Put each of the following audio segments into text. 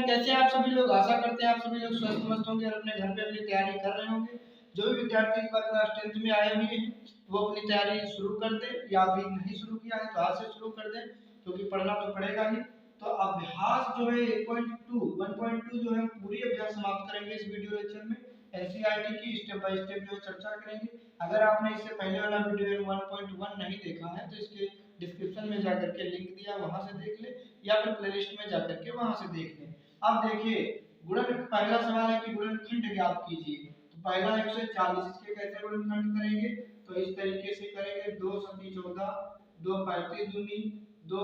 कैसे आप सभी लोग? आशा करते हैं आप सभी लोग स्वस्थ मस्त होंगे और अपने घर पे अपनी तैयारी कर रहे होंगे। जो भी विद्यार्थी इस बार क्लास 10th में आए हुए हैं वो अपनी तैयारी शुरू कर दे, या अभी नहीं शुरू किया है तो आज से शुरू कर दे, क्योंकि पढ़ना तो पड़ेगा ही। तो अभ्यास जो है 1.2 जो है पूरी अभ्यास समाप्त करेंगे इस वीडियो लेक्चर में। एनसीईआरटी की स्टेप बाय स्टेप जो है चर्चा करेंगे। अगर आपने इससे पहले वाला वीडियो 1.1 नहीं देखा है तो इसके डिस्क्रिप्शन में जाकर के लिंक दिया, वहां से देख ले, या फिर प्लेलिस्ट में जाकर के वहां से देख ले। अब देखिए, गुणन पहला सवाल है कि गुणनखंड ज्ञात कीजिए। तो पहला 140, इसके कैसे गुणनखंड करेंगे? तो इस तरीके से करेंगे, 2 सती 14, 2 35 दूनी, 2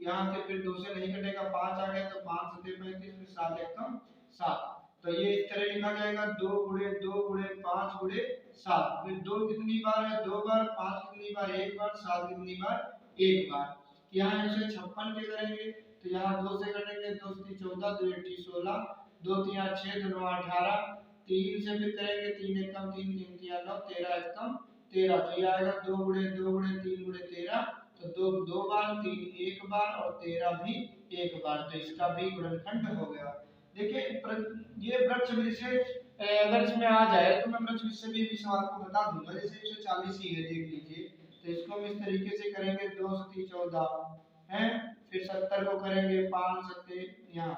यहाँ से फिर 2 से नहीं कटेगा, 5 आ गया तो 5 सते 35, फिर 7 एकम 7। तो ये इस तरह लिखा जाएगा, 2 गुणे 2 गुणे 5 गुणे 7। फिर 2 कितनी बार है? 2 बार। 5 कितनी बार? 1 बार। 7 कितनी बार? 1 बार। यहाँ 156 के करेंगे तो यहाँ 2 से कटेंगे, 2 से 14, 2 8 16, 2 3 6, 2 9 18, 3 से फिर करेंगे, 3 एकम 3, 3 3 9, 13 एकम 13। तो ये आएगा 2 गुणे 2 गुणे 3 गुणे 13, तो 2 2 बार, 3 1 बार और 13 भी 1 बार। तो इसका भी गुणनखंड हो गया। देखिए ये वृक्ष विशेष अगर इसमें आ जाए तो मैं वृक्ष विशेष भी सवाल को बता दूंगा। जैसे 140 ही है, देख लीजिए। तो इसको हम इस तरीके से करेंगे, 2 सती 14 है, फिर 70 को करेंगे 5 सते, यहाँ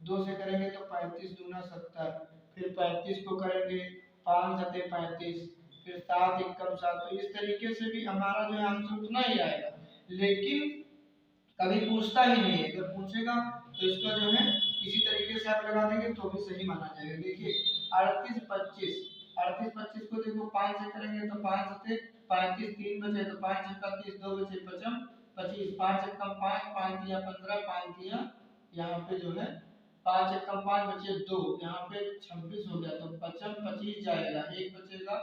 2 से करेंगे तो 35 दूना 70, फिर 35 को करेंगे 5 सते 35, फिर 7 एकम 7। तो इस तरीके से भी हमारा जो आंसर उतना ही आएगा, लेकिन कभी पूछता ही नहीं है। अगर पूछेगा तो इसका जो है इसी तरीके से आप लगा देंगे तो भी सही माना जाएगा। देखिए 38 25, 38 25 को देखो 5 से करेंगे तो 5 सते 35, 3 बचे तो 5 छक्का 30, 2 बचे 55 25, 5 एकम 5, 5 दिया 15, 5 दिया यहाँ पे जो है 5 एकम 5 बचे 2, यहाँ पे 26 हो गया तो 55 25 जाएगा, 1 बचेगा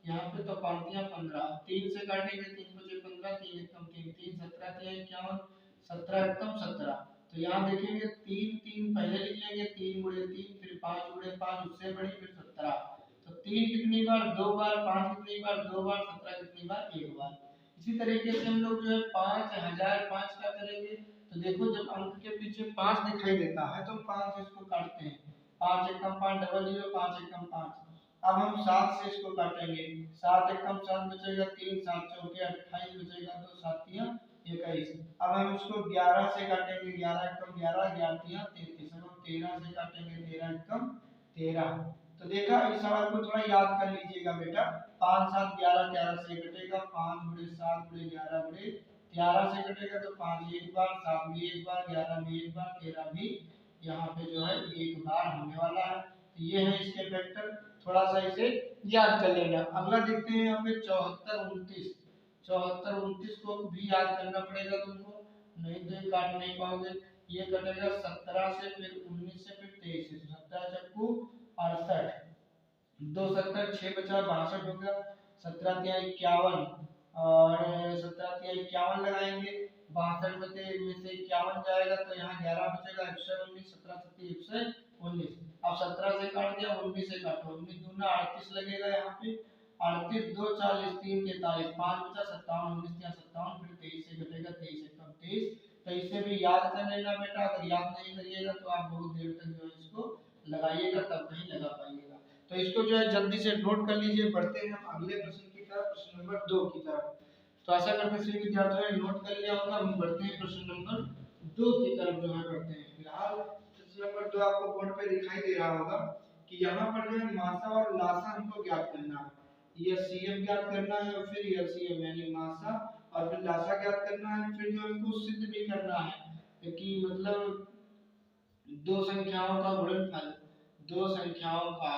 यहाँ पे तो 5 दिया 15, 3 से काटेंगे 3 बचे 15, 3 एकम 3 3, 17 दिया 51, 17 एकम 17। तो यहाँ देखेंगे 3 3 पहले लिख लेंगे, 3 गुणे 3, फिर 5 गुणे 5 उससे बड़ी, फिर 17। तो 3 कितनी बार? 2 बार। 5 कितनी बार? 2 बार। 17 कितनी बार? 1 बार। इसी तरीके से हम लोग जो है 5005 का करेंगे। तो देखो जब अंक के पीछे 5 दिखाई देता है तो हम 5 से इसको काटते हैं, 5 एकम 5 डबल 0, 5 एकम 5। अब हम 7 से इसको काटेंगे, 7 एकम 7 बचेगा 3, 7 चौके 28 बचेगा, तो 7 तिया 21। अब हम इसको 11 से काटेंगे, 11 एकम 11, 11 तिया 33। अब हम 13 से काटेंगे, 13 एकम 13। तो देखा, इस सवाल को थोड़ा याद कर लीजिएगा बेटा। 5 7 11, 11 से कटेगा, 5 गुणे 7 गुणे 11 गुणे 11 से कटेगा तो 5 एक बार, 7 भी एक बार, 11 भी एक बार, 13 भी यहाँ पे जो है एक बार होने वाला है। तो ये है इसके फैक्टर, थोड़ा सा इसे याद कर लेना। अगला देखते हैं यहाँ पे 74 29। 74 29 को भी याद करना पड़ेगा तुमको, नहीं तो काट नहीं पाओगे। ये कटेगा 17 से, फिर 19 से, फिर 23 से। 17 चक्कू 68, 2 70 6 बचा 62 हो गया, 17 तिया 51 और 17 तिया 51 लगाएंगे, 62 में से 51 जाएगा तो यहाँ 11 बचेगा, 119, 17 सत्ती 119। अब 17 से काट दिया, 19 से काटो, 19 दूना 38 लगेगा यहाँ पे, 38 2 40 3 43, 5 बचा 57, 19 तिया 57, फिर 23 से कटेगा, 23 एकम 23। तो इसे भी याद कर लेना बेटा। अगर याद नहीं करिएगा तो आप बहुत देर तक जो है इसको लगाइएगा, तब नहीं लगा पाइएगा। तो इसको जो है जल्दी से नोट कर लीजिए। बढ़ते हैं हम अगले प्रश्न की तरफ, प्रश्न नंबर 2 की तरफ। तो आशा करते हैं सभी विद्यार्थियों ने नोट कर लिया होगा। हम बढ़ते हैं प्रश्न नंबर 2 की तरफ जो है बढ़ते हैं। फिलहाल प्रश्न नंबर 2 आपको बोर्ड पे दिखाई दे रहा होगा कि यहाँ पर जो है मासा और लासा हमको ज्ञात करना है। ये सीएम ज्ञात करना है और फिर एलसीएम यानी मासा और फिर लासा ज्ञात करना है। फिर जो हमको सिद्ध भी करना है कि मतलब दो संख्याओं का गुणनफल, दो संख्याओं का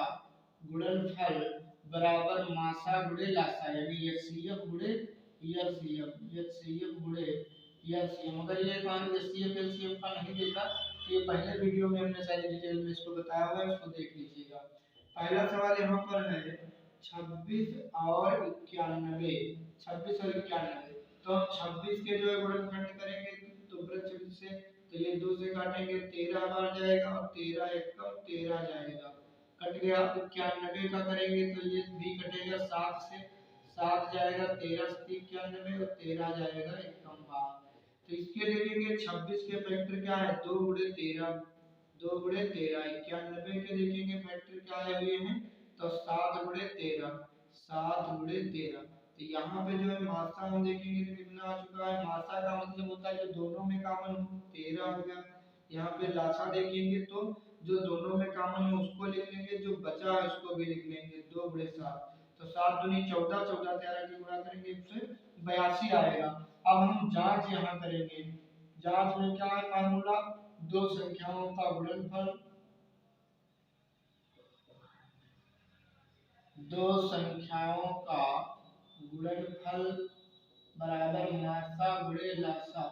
गुणनफल बराबर मासा गुणे लासा, यानी एचसीएफ गुणे एलसीएम, एचसीएफ गुणे एलसीएम। अगर ये मान एचसीएफ एलसीएम का नहीं देखा तो ये पहले वीडियो में हमने सारी डिटेल में इसको बताया हुआ है, इसको देख लीजिएगा। पहला सवाल यहाँ पर है 26 और 91, 26 और 91। तो हम 26 के जो है गुणनखंड करेंगे तो वृक्ष से, तो ये 2 से काटेंगे 13 बार जाएगा और 13 एकम 13 जाएगा, कट गया। 91 का करेंगे तो ये भी कटेगा, 7 से 7 जाएगा, 13 से 91 और 13 जाएगा एकम बार। तो इसके देखेंगे 26 के फैक्टर क्या है, 2 गुणे 13, 2 गुणे 13, 91 के देखेंगे फैक्टर क्या आए हुए हैं, तो 7 गुणे 13, 7 गुणे 13। तो यहाँ पे जो है मात्रा हम देखेंगे तो कितना आ चुका है, मात्रा का मतलब होता है जो दोनों में कॉमन हो, 13 हो गया। यहाँ पे लासा देखेंगे तो जो दोनों में कॉमन है उसको लिख लेंगे, जो बचा है उसको भी लिख लेंगे, 2 गुणे 7, तो 7 दूनी 14, 14 13 की गुणा करेंगे उससे 82 आएगा। अब हम जांच यहाँ करेंगे, जांच में क्या है फार्मूला, दो संख्याओं का गुणनफल, दो संख्याओं का गुणनफल बराबर मासा गुणे लासा।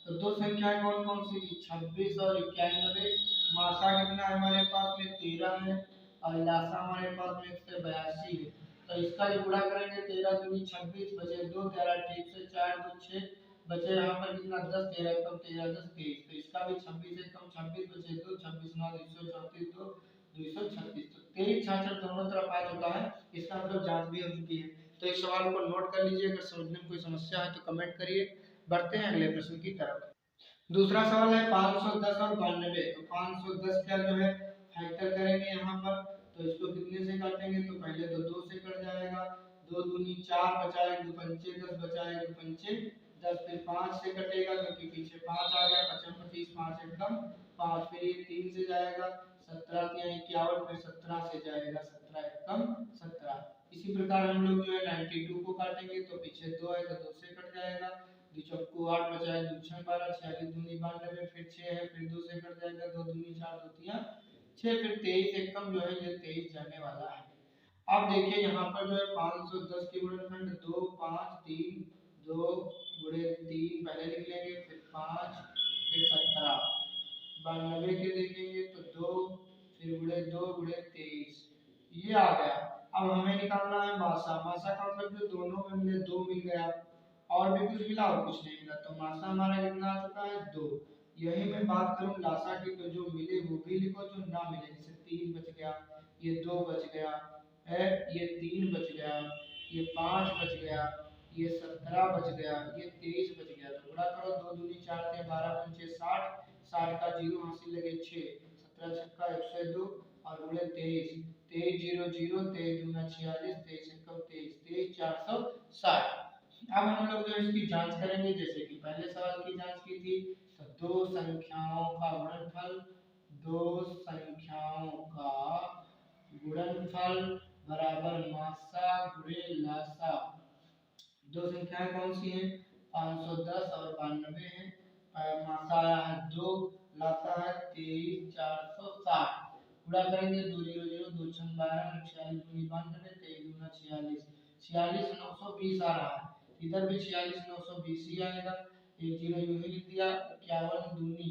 तो दो संख्याएं कौन कौन सी थी, 26 और 91। मासा कितना है हमारे पास में, 13 है, और लासा हमारे पास में 182 है। तो इसका जो गुणा करेंगे, 13 दूनी 26 बचे 2, 13 ठीक से 4 2 6 बचे यहाँ पर कितना 10, 13 कम 13 10 23। तो इसका भी 26 से कम 26 बचे 2, 26 9 234 2 236। तो 23 66 दोनों तरफ आ चुका है, इसका मतलब जांच भी हो चुकी है। तो इस सवाल को नोट कर लीजिए, अगर समझने में कोई समस्या है तो कमेंट करिए। बढ़ते हैं अगले प्रश्न की तरफ। दूसरा सवाल है 510 और 92। तो 510 का जो है फैक्टर करेंगे यहाँ पर, तो इसको कितने से काटेंगे, तो पहले तो 2 से कट जाएगा, 2 दूनी 4 बचा, 1 2 पंचे 10 बचा, 1 2 पंचे 10, फिर 5 से कटेगा क्योंकि पीछे 5 आ गया, 55 25 5 एकदम 5, फिर ये 3 से जाएगा, 17 3 51, फिर 17 से जाएगा, 17 एकदम 17। इसी प्रकार हम लोग जो है 92 को काटेंगे, तो पीछे 2 है तो 2 से कट जाएगा, 2 चौको 8 बचा है, 2 6 12 46 दूनी 92, फिर 6 है, फिर 2 से कट जाएगा, 2 दूनी 4 2 3 6, फिर 23 एकदम जो है ये 23 जाने वाला है। अब देखिए यहाँ पर जो है 510 के गुणनखंड 2 5 3, 2 गुणे 3 पहले लिख लेंगे, फिर 5 फिर 17। 92 के देखेंगे तो 2 फिर गुणे 2 गुणे 23, ये आ गया। अब हमें निकालना है मासा, मासा का मतलब जो दोनों में मिले 2 मिल गया, और भी कुछ मिला और कुछ नहीं मिला, तो मासा हमारा कितना आ चुका है 2। यही मैं बात करूं लासा की, तो जो मिले वो भी लिखो, जो ना मिले जैसे 3 बच गया, ये 2 बच गया है, ये 3 बच गया, ये 5 बच गया, ये 17 बच गया, ये 23 बच गया। तो गुणा करो, 2 दूनी 4 थे 12 पंचे 60, 60 का जीरो हासिल लगे 6, 17 छक्का 102 और गुणे 23, 23 0 0 23 दूना 46, 23 एकम 23, 23 460। अब हम लोग जो इसकी जांच करेंगे, जैसे कि पहले सवाल की जांच की थी, तो दो संख्याओं का गुणनफल, दो संख्याओं का गुणनफल बराबर मासा गुणे लासा। दो संख्याएं कौन सी हैं, 510 और 92 है। मासा आया है 2, लासा है 23 460। गुणा करेंगे, 2 0 0 2 6 12 46 दूनी 92 23 दूना 46, 46 920 आ रहा है, इधर भी 46 920 ही आएगा, एक जीरो यूं ही लिख दिया। 51 दूनी,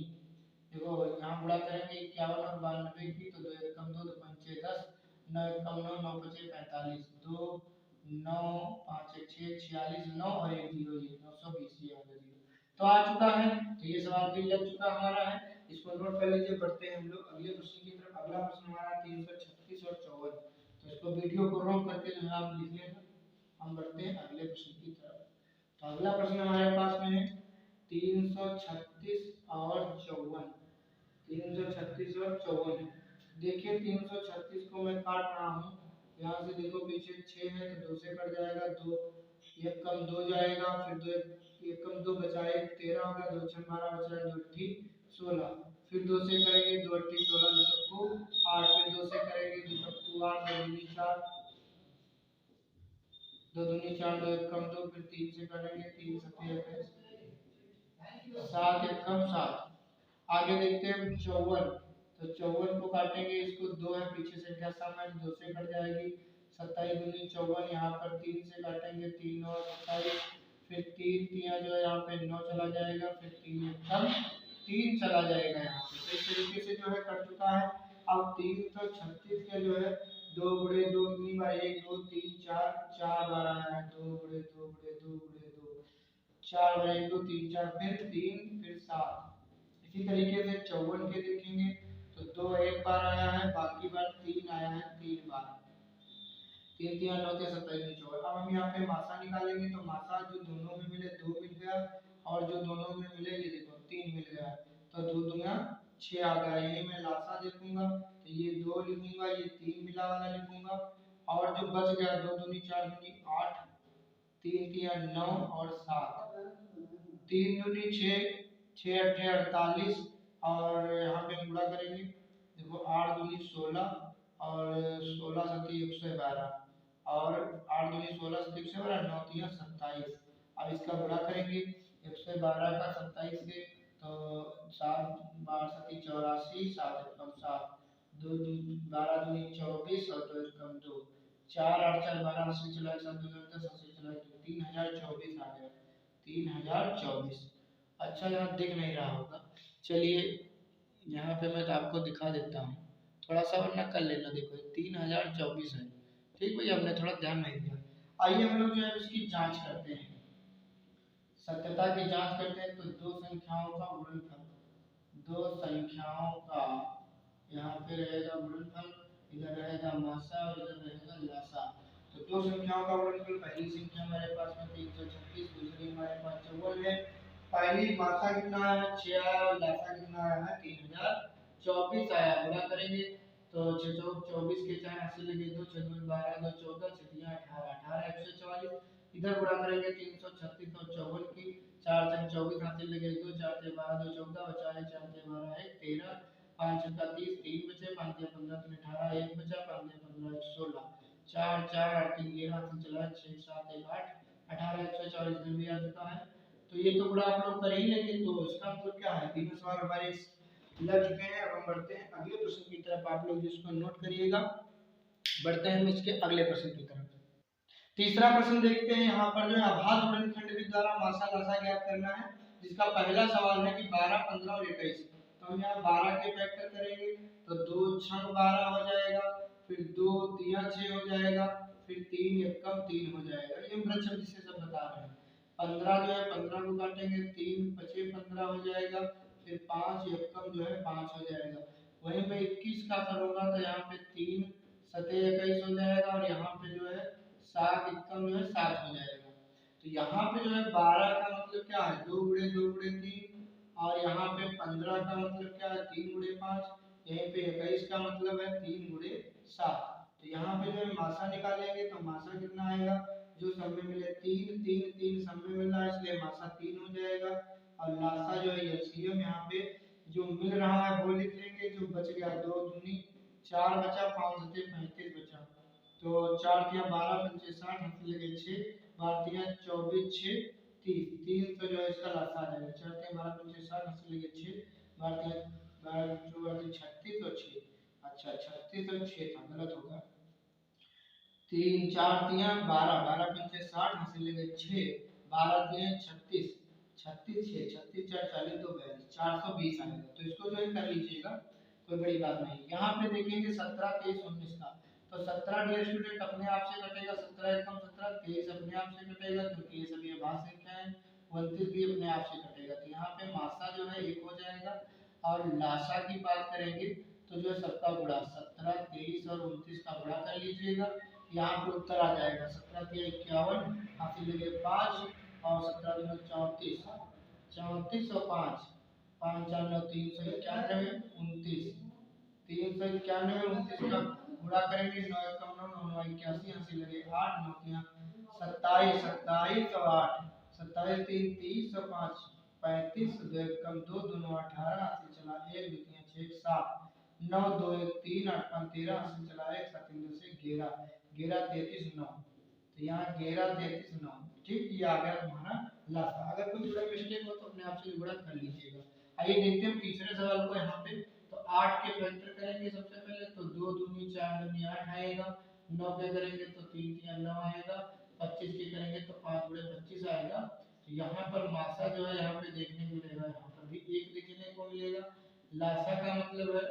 देखो यहाँ गुणा करेंगे 51 और 92 की, तो 2 एकम 2 2 पंचे 10, 9 एकम 9 9 पचे 45, 2 9 5 1 6 46 9 और 1 जीरो, ये 920 ये वाला जीरो तो आ चुका है। तो ये सवाल भी लग चुका हमारा है, इसको नोट कर लीजिए। बढ़ते हैं हम लोग अगले प्रश्न की तरफ। अगला प्रश्न हमारा 336 और 54। तो इसको वीडियो को रोक करके जो है आप लिख लेना। हम बढ़ते हैं अगले प्रश्न की तरफ। तो अगला प्रश्न हमारे पास में है 336 और 54। 336 और 54 है। देखिए 336 को मैं काट रहा हूँ, यहाँ से देखो पीछे 6 है तो 2 से कट जाएगा, 2 एक कम 2 जाएगा, फिर 2 एक कम 2 बचा 1 13 हो गया, 2 6 12 बचा 2 अट्ठी 16, फिर 2 से करेंगे 2 अट्ठी 16 2 चक्कू 8, फिर 2 से करेंगे 2 चक्कू 8 2 दूनी 4 2 दूनी 4 2 एक कम 2, फिर 3 से करेंगे 3 सत्ते 7 एक कम 7। आगे देखते हैं 54। तो 54 को काटेंगे, इसको 2 है पीछे से क्या सम है, 2 से कट जाएगी, 27 दूनी 54, यहाँ पर 3 से काटेंगे 3 और 27, फिर 3 3 जो है यहाँ पे 9 चला जाएगा, फिर 3 एकदम 3 चला जाएगा यहाँ पे। तो इस तरीके से जो है कट चुका है। अब 336 के जो है 2 गुणे 2 कितनी बार 1 2 3 4 4 बार आया है, 2 गुणे 2 गुणे 2 गुणे 2 4 बार 1 2 3 4 फिर 3 फिर 7। इसी तरीके से 54 के देखेंगे तो 2 एक बार आया है, बाकी बार 3 आया है 3 बार, 3 3 9 27 24। अब हम यहाँ पे मासा निकालेंगे, तो मासा जो दोनों में मिले 2 मिल गया, और जो दोनों में मिले ये देखो 3 मिल गया, तो 2 दूना 6 आ गया, यही मैं लासा देखूंगा तो ये 2 लिखूंगा, ये 3 मिला वाला लिखूंगा, और जो बच गया 2 दूनी 4 दूनी 8, 3 तिया 9 और 7, 3 दूनी 6, 6 अट्ठे 48, और यहाँ पे हम गुणा करेंगे, देखो 8 दूनी 16 और 16 सती 112, और 8 दूनी 16 सती 112, 9 तिया 27। अब इसका गुणा करेंगे 112 का 27 से, तो 7 12 सती 84, 7 एकम 7, 2 12 दूनी 24 और 2 एकम 2, 4 8 4 12 से चला 7 2 10 से चला 3024 आ गया, 3024। अच्छा यहाँ दिख नहीं रहा होगा, चलिए यहाँ पे मैं तो आपको दिखा देता हूँ थोड़ा सा, वरना कर लेना, देखो 3024 है। ठीक भैया, हमने थोड़ा ध्यान नहीं दिया। आइए हम लोग जो है इसकी जांच करते हैं, सत्यता की जांच करते हैं। तो दो संख्याओं का गुणनफल, दो संख्याओं का यहाँ पे रहेगा गुणनफल, इधर रहेगा मासा और इधर रहेगा लासा। तो दो संख्याओं का गुणनफल, पहली संख्या हमारे पास में 336, दूसरी हमारे पास 54 है। पहली मासा कितना आया है 6 आया, और लासा कितना आया है 3024 आया। गुणा करेंगे तो 6 चौक 24 के 4 80 लगे 2, 6 2 12 2 14 6 3 18 18 144। इधर गुणा करेंगे 336 और 54 की, 4 6 24 हासिल लगे 2, 4 6 12 2 14 बचा है, 4 6 12 1 13, 5 6 30, 3 बचे, 5 6 15 3 18, 1 बचा, 5 6 15 16, 4 4 8 3 11 हासिल चला है, 6 7 1 8 18 144 दिन भी आ चुका है। तो ये तो गुणा आप लोग कर ही लेंगे, तो इसका मतलब क्या है, तीनों सवाल हमारे लग चुके हैं। अब हम बढ़ते हैं अगले प्रश्न की तरफ, आप लोग जिसको नोट करिएगा। बढ़ते हैं हम इसके अगले प्रश्न की तरफ। तीसरा प्रश्न देखते हैं, यहाँ पर जो है आभास गुणनखंड के द्वारा मासा लासा ज्ञात करना है, जिसका पहला सवाल है कि 12 15 और 21। तो हम यहाँ 12 के फैक्टर करेंगे तो 2 6 12 हो जाएगा, फिर 2 तिया 6 हो जाएगा, फिर 3 एकम 3 हो जाएगा, ये हम वृक्ष जिसे सब बता रहे हैं। 15 जो है 15 को काटेंगे, 3 5 15 हो जाएगा, फिर 5 एकम जो है 5 हो जाएगा। वहीं पे 21 का करूंगा तो यहाँ पे 3 सते 21 हो जाएगा, और यहाँ पे जो है 7 एकम जो है 7 हो जाएगा। तो यहाँ पे जो है 12 का मतलब क्या है 2 गुणे 2 गुणे 3, और यहाँ पे 15 का मतलब क्या है 3 गुणे 5, यहीं पे 21 का मतलब है 3 गुणे 7। तो यहाँ पे जो है मासा निकालेंगे तो मासा कितना आएगा, जो सब में मिले 3 3 3 सब में मिल रहा है इसलिए मासा 3 हो जाएगा, और लासा जो है एलसीएम यहाँ पे जो मिल रहा है वो लिख लेंगे, जो बच गया 2 दूनी 4 बचा, 5 सते 35 बचा, तो 4 तिया 12 पंचे 60 हासिल लगे 6, 12 तिया 24 6 30, 3 तो जो है इसका लासा आ जाएगा, 4 तिया 12 पंचे 60 हासिल लगे 6, 12 तिया 12 24 36 और 6, अच्छा 36 और 6 था, गलत होगा, 3 4 तिया 12 12 पंचे 60 हासिल लगे 6, 12 तिया 36 36 6 36 4 40 2 42 420 आएगा। तो इसको जो है कर लीजिएगा, कोई बड़ी बात नहीं। यहाँ पे देखेंगे 17 23 19 का, तो 17 डियर स्टूडेंट अपने आप से कटेगा, 17 एकम 17, 23 अपने आप से कटेगा क्योंकि ये सभी अभाज्य संख्या है, 29 भी अपने आप से कटेगा। तो यहाँ पे मासा जो है 1 हो जाएगा, और लासा की बात करेंगे तो जो है सबका गुणा 17 23 और 29 का गुणा कर लीजिएगा, यहाँ पे उत्तर आ जाएगा 17 तिया 51 हासिल लगे 5, और 17 दूना 34 34 और 5 5 4 9 391 29 391 29 का गुणा करेंगे, 9 एकम 9 9 9 81 हासिल लगे 8, 9 तिया 27 27 और 8 27 3 30 और 5 35, 2 एकम 2 दोनों 18 हासिल चला 1 2 तिया 6 7 9 2 1 3 8 5 13 हासिल चला 1 7 3 2 से 11 11 33 9, तो यहाँ 11 33 9, ठीक, ये आ गया तुम्हारा लासा। अगर कुछ बड़ा मिस्टेक हो तो अपने आप से गुणा कर लीजिएगा। आइए देखते हैं तीसरे सवाल को। यहाँ पे तो 8 के फैक्टर करेंगे सबसे पहले, तो 2 दूनी 4 दूनी 8 आएगा, 9 के करेंगे तो 3 तिया 9 आएगा, 25 के करेंगे तो 5 गुणे 25 आएगा। तो यहाँ पर मासा जो है यहाँ पे देखने को मिलेगा, यहाँ पर भी 1 देखने को मिलेगा। लासा का मतलब है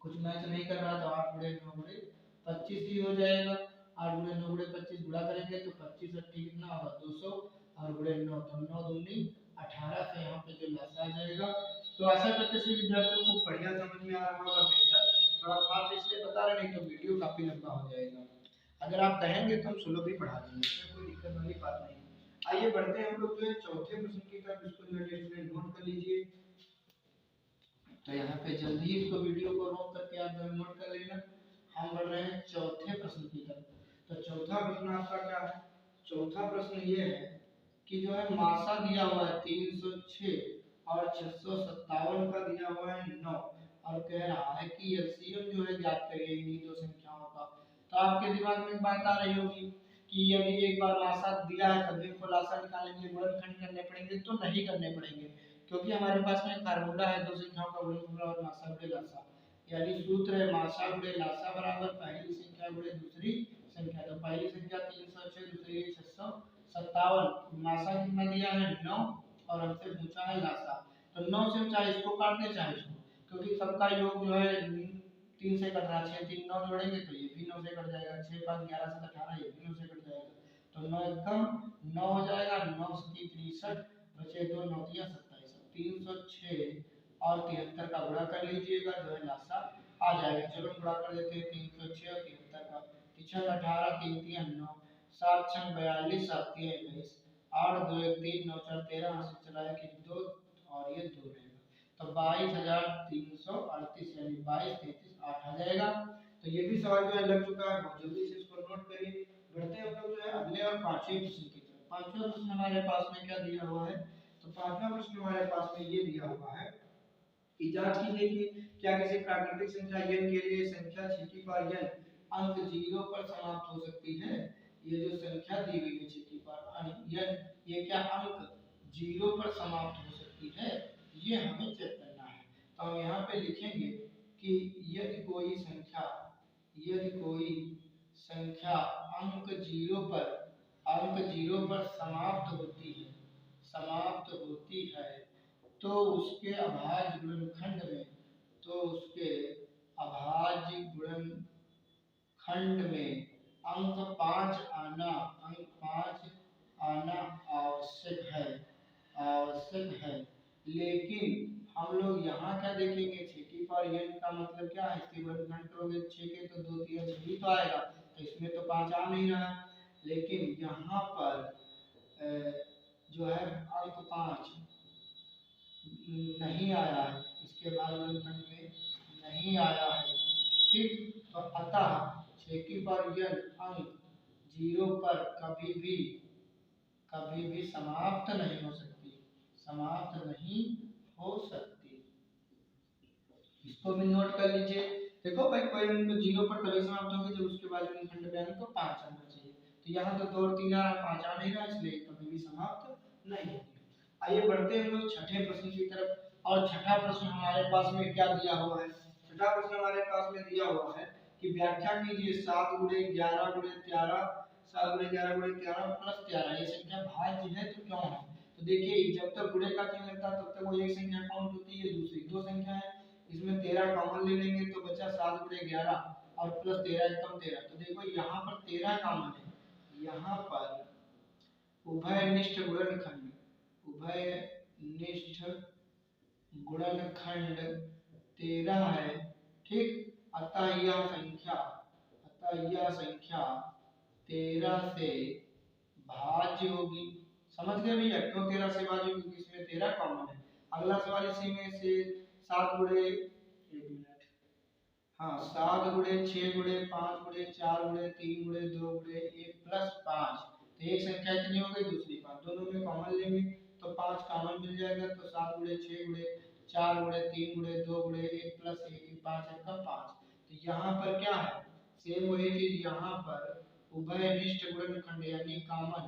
कुछ मैच नहीं कर रहा तो 8 गुणे 9 गुणे 25 ही हो जाएगा, 8 गुणे 9 गुणे 25 गुणा करेंगे तो 25 अट्ठी कितना होगा 200, और गुणे 9 तो 9 दूनी 18 से यहाँ पे जो लासा आ जाएगा। तो आशा करते सभी विद्यार्थियों को बढ़िया समझ में आ रहा होगा, बेहतर थोड़ा खास इसलिए बता रहे, नहीं तो वीडियो काफी लंबा हो जाएगा। अगर आप कहेंगे तो हम स्लो भी पढ़ा देंगे, इसमें कोई दिक्कत वाली बात नहीं। आइए बढ़ते हैं हम लोग जो है चौथे प्रश्न की तरफ, इसको जो है नोट कर लीजिए। तो यहाँ पे जल्दी ही इसको वीडियो को रोक करके आप नोट कर लेना। हम बढ़ रहे हैं चौथे प्रश्न की तरफ। तो चौथा प्रश्न आपका क्या है? चौथा प्रश्न ये है कि जो है मासा दिया हुआ है 306 और 657 का दिया हुआ है 9 और कह रहा है कि एलसीएम जो है ज्ञात करिए इन्हीं दो संख्याओं का। तो आपके दिमाग में एक बात आ रही होगी कि यदि एक बार मासा दिया है तभी हमको लासा निकालेंगे, गुणनखंड करने पड़ेंगे? तो नहीं करने पड़ेंगे, क्योंकि हमारे पास में फार्मूला है दो संख्याओं का गुणनफल और मासा गुणे लासा। यानी सूत्र है मासा गुणे लासा बराबर पहली संख्या गुणे दूसरी संख्या। तो पहली संख्या 306, दूसरी 657। मासा कितना दिया है 9 और हमसे पूछा है लासा। तो 9 से हम चाहे इसको काट दें चाहे इसको, क्योंकि सबका योग जो है 3 से कट रहा है, 6 3 9 जोड़ेंगे तो ये भी 9 से कट जाएगा, 6 5 11 से 18 ये भी 9 से कट जाएगा। तो 9 एकम 9 हो जाएगा, 9 सती 63 बचे 2 9 तिया 27। 306 और 73 का गुणा कर लीजिएगा, जो है लासा आ जाएगा। चलो गुणा कर देते हैं 306 और 73 का। 3 18 3 3 9 7 6 42 7 3 21 8 2 1 3 9 4 13 से चलाया कि 2 और ये 2 रहेगा। तो 22,338 यानी 22 33 8 आ जाएगा। तो ये भी सवाल जो है लग चुका है, बहुत जल्दी से इसको नोट करिए। बढ़ते हैं हम लोग जो है अगले और पांचवें प्रश्न की तरफ। पांचवा प्रश्न हमारे पास में क्या दिया हुआ है? तो पांचवा प्रश्न हमारे पास में ये दिया हुआ है कि जांच कीजिए कि क्या किसी प्राकृतिक संख्या n के लिए संख्या n अंक 0 पर समाप्त हो सकती है। ये जो संख्या दी गई है n, ये क्या अंक 0 पर समाप्त हो सकती है, ये हमें चेक करना है। तो हम यहाँ पे लिखेंगे कि यदि कोई संख्या अंक 0 पर समाप्त होती है तो उसके अभाज्य गुणनखंड में अंक 5 आना आवश्यक है। लेकिन हम लोग यहाँ क्या देखेंगे, 6 की पावर n का मतलब क्या है? इसके गुणनखंड करोगे 6 के तो 2 3 6 ही तो आएगा, तो इसमें तो 5 आ नहीं रहा है। लेकिन यहाँ पर जो है अंक 5 नहीं आया है, इसके बाद गुणनखंड में नहीं आया है। ठीक, तो अतः 6 की पावर अंक 0 पर कभी भी समाप्त नहीं हो सकती। इसको भी नोट कर लीजिए। देखो भाई, कोई अंक 0 पर तभी समाप्त होगी जब उसके बाद गुणनखंड में अंक 5 आना चाहिए। तो यहाँ तो 2 और 3 आ 5 आ नहीं रहा, इसलिए कभी भी समाप्त नहीं होगी। आइए बढ़ते हैं हम लोग छठे प्रश्न की तरफ। और छठा प्रश्न हमारे पास में क्या दिया हुआ है? छठा प्रश्न हमारे पास में दिया हुआ है कि व्याख्या कीजिए 7 गुणे 11 गुणे 13 7 गुणे 11 गुणे 13 प्लस 13 ये संख्या भाज्य है तो क्यों है? तो देखिए, जब तक गुणे का चिन्ह लगता है तब तक वो एक संख्या काउंट होती है, दूसरी दो संख्या है। इसमें 13 कॉमन ले लेंगे तो बचा 7 गुणे 11 और प्लस 13 एकम 13। तो देखो यहाँ पर 13 कॉमन है, यहाँ पर उभयनिष्ठ गुणनखंड 13 है। ठीक, अतः यह संख्या 13 से भाज्य होगी। समझ गए भैया, क्यों 13 से भाज्य होगी? क्योंकि इसमें 13 कॉमन है। अगला सवाल इसी में से 7 गुणे 7 गुणे 6 गुणे 5 गुणे 4 गुणे 3 गुणे 2 गुणे 1 प्लस 5। तो एक संख्या कितनी हो गई? दूसरी 5। दोनों में कॉमन लेंगे तो 5 कॉमन मिल जाएगा। तो 7 गुणे 6 गुणे 4 गुणे 3 गुणे 2 गुणे 1 प्लस 1 5 का 5। तो यहाँ पर क्या है? सेम वही चीज यहाँ पर उभयनिष्ठ गुणनखंड यानी कॉमन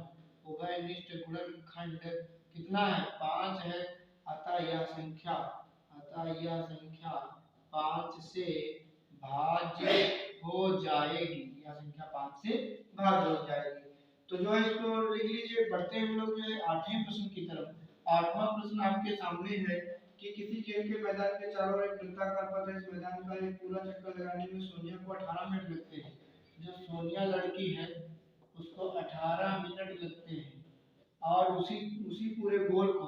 उभयनिष्ठ गुणनखंड कितना है? 5 है। अतः यह संख्या 5 से भाज्य हो जाएगी। यह संख्या 5 से भाज्य हो जाएगी। तो जो है इसको लिख लीजिए। बढ़ते हैं हम लोग जो है 8वें प्रश्न की तरफ। 8वां प्रश्न आपके सामने है कि किसी खेल के मैदान के चारों ओर एक वृत्ताकार पथ है। इस मैदान का एक पूरा चक्कर लगाने में सोनिया को 18 मिनट लगते हैं। जो सोनिया लड़की है उसको 18 मिनट लगते हैं और उसी पूरे गोल को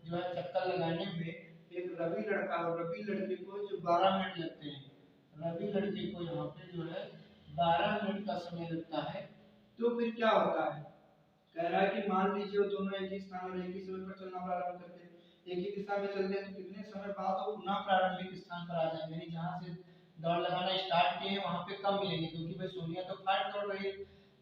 जो है चक्कर लगाने में एक रवि लड़का और रवि लड़के को जो 12 मिनट लगते हैं। रवि लड़के को यहाँ पे जो है 12 मिनट का समय लगता है। तो फिर क्या होता है? कह रहा है कि मान लीजिए वो दोनों एक ही स्थान और एक ही समय पर चलना प्रारंभ करते हैं। एक ही दिशा में चलते हैं तो कितने समय बाद वो पुनः प्रारंभिक स्थान पर आ जाएंगे, यानी जहाँ से दौड़ लगाना स्टार्ट किए हैं वहाँ पे कब मिलेंगे, क्योंकि भाई सोनिया तो फास्ट दौड़ रही है,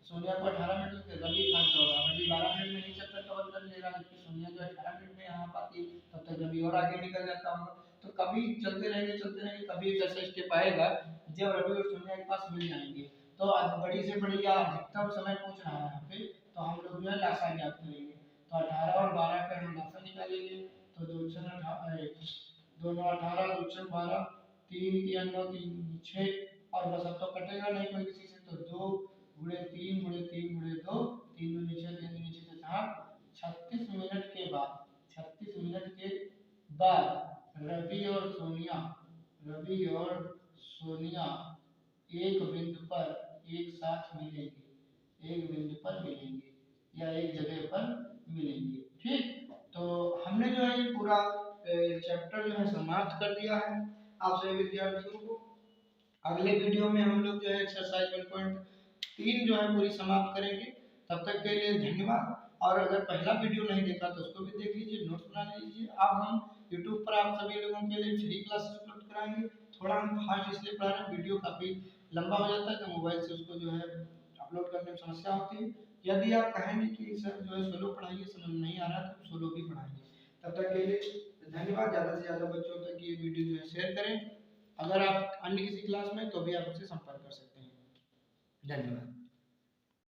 सोनिया को 18 मिनट लगते, रवि फास्ट दौड़ रहा है, रवि 12 मिनट में ही चक्कर कवर कर ले रहा है, जबकि सोनिया जो 18 मिनट में यहाँ पाती है तब तक रवि और आगे निकल जाता होगा। तो कभी चलते रहेंगे, कभी एक ऐसा स्टेप आएगा जब रवि और सोनिया के पास मिल जाएंगे। तो आज बड़ी से बड़ी या अधिकतम समय पूछ रहा है यहाँ पे, तो हम लोग जो है लासा ज्ञात करेंगे। तो 18 और 12 का हम लासा निकालेंगे, तो दो छह दोनों 18 दो छह 12, 3 3 9 3 6, और बस अब तो कटेगा नहीं कोई किसी से, तो 2 गुणे 3 गुणे 3 गुणे 2, 3 दूनी 6 3 दूनी 6 4, 36 मिनट के बाद, 36 मिनट के बाद रवि और सोनिया एक बिंदु पर एक साथ मिलेंगे, एक बिंदु पर मिलेंगे या एक जगह पर मिलेंगे। ठीक, तो हमने जो है ये पूरा चैप्टर जो है समाप्त कर दिया है आप सभी विद्यार्थियों को। अगले वीडियो में हम लोग जो है एक्सरसाइज 1.3 जो है पूरी समाप्त करेंगे। तब तक के लिए धन्यवाद। और अगर पहला वीडियो नहीं देखा तो उसको भी देख लीजिए, नोट्स बना लीजिए। अब हम YouTube पर आप सभी लोगों के लिए फ्री क्लासेस अपलोड कराएंगे। थोड़ा हम फास्ट इसलिए पढ़ा रहे हैं, वीडियो काफ़ी लंबा हो जाता है तो मोबाइल से उसको जो है अपलोड करने में समस्या होती है। यदि आप कहेंगे कि सर जो है सोलो पढ़ाइए, समझ में नहीं आ रहा तो सोलो भी पढ़ाएंगे। तब तक के लिए धन्यवाद। ज़्यादा से ज़्यादा बच्चों तक ये वीडियो जो है शेयर करें। अगर आप अन्य किसी क्लास में तो भी आप मुझसे संपर्क कर सकते हैं। धन्यवाद।